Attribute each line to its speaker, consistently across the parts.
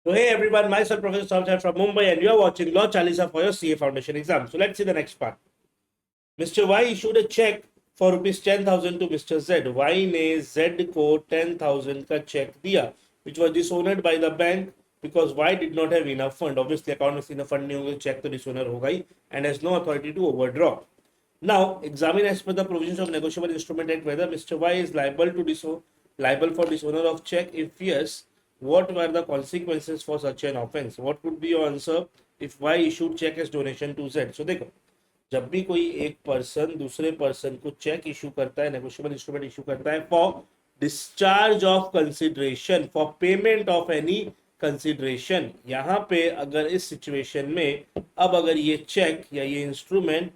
Speaker 1: So hey everyone, myself Professor Samsai from Mumbai and you are watching Law Chalisa for your CA Foundation exam. So let's see the next part. Mr. Y issued a check for rupees 10,000 to Mr. Z. Y ने Z को 10,000 का check दिया, which was dishonored by the bank because Y did not have enough fund. Obviously, account में enough fund नहीं होगा, check तो dishonor होगा ही and has no authority to overdraw. Now, examine as per the provisions of Negotiable Instrument Act whether Mr. Y is liable for dishonor of check. If yes, what were the consequences for such an offence? What would be your answer if Y issued check as donation to Z? So देखो, जब भी कोई एक person दूसरे person को check issue करता है, negotiable instrument issue करता है for discharge of consideration, for payment of any consideration, यहाँ पे अगर इस सिचुएशन में अब अगर ये चेक या ये इंस्ट्रूमेंट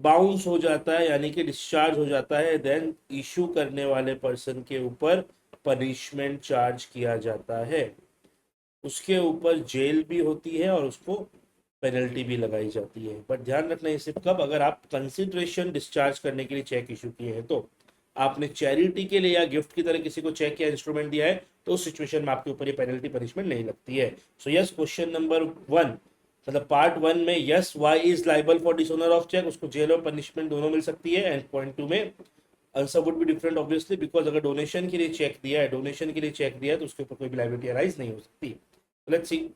Speaker 1: बाउंस हो जाता है यानी कि डिस्चार्ज हो जाता है, देन इशू करने वाले पर्सन के ऊपर पनिशमेंट चार्ज किया जाता है, उसके ऊपर जेल भी होती है और उसको पेनल्टी भी लगाई जाती है। बट ध्यान रखना ये सिर्फ कब, अगर आप कंसिडरेशन डिस्चार्ज करने के लिए चेक इशू किए हैं, तो आपने चैरिटी के लिए या गिफ्ट की तरह किसी को चेक या इंस्ट्रूमेंट दिया है, तो उस सिचुएशन में आपके ऊपर ये पेनल्टी पनिशमेंट नहीं लगती है। सो यस, क्वेश्चन नंबर 1 मतलब पार्ट 1 में yes Y is liable for dishonour of cheque, उसको जेल और पनिशमेंट दोनों मिल सकती है। एंड पॉइंट 2 में answer would be different obviously, because अगर डोनेशन के लिए चेक दिया है तो उसके ऊपर कोई भी लाइबिलिटी अराइज नहीं हो सकती। Let's see,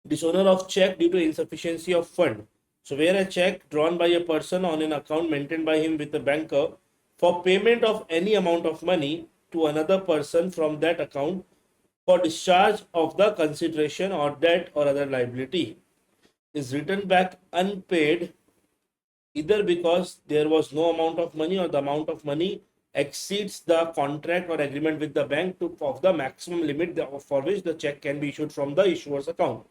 Speaker 1: dishonor of check due to insufficiency of fund. So where a check drawn by a person on an account maintained by him with a banker for payment of any amount of money to another person from that account for discharge of the consideration or debt or other liability is written back unpaid either because there was no amount of money or the amount of money exceeds the contract or agreement with the bank of the maximum limit for which the check can be issued from the issuer's account.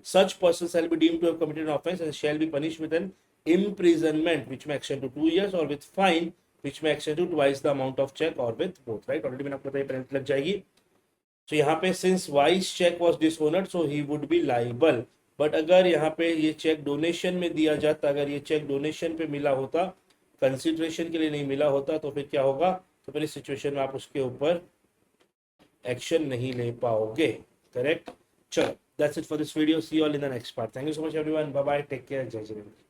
Speaker 1: Such person shall be deemed to have committed an offence and shall be punished with an imprisonment which may extend to 2 years or with fine which may extend to twice the amount of check or with both. Right? Already मैंने आपको बताया penalty लग जाएगी। तो यहाँ पे since Y's cheque was dishonoured so he would be liable. But अगर यहाँ पे ये चेक डोनेशन में दिया जाता, अगर ये चेक डोनेशन पे मिला होता, कंसिडरेशन के लिए नहीं मिला होता, तो फिर क्या होगा, तो फिर इस सिचुएशन में आप उसके ऊपर एक्शन नहीं ले पाओगे। करेक्ट। चलो, that's it for this video. See you all in the next part. Thank you so much everyone. Bye bye. Take care. Jai Hind.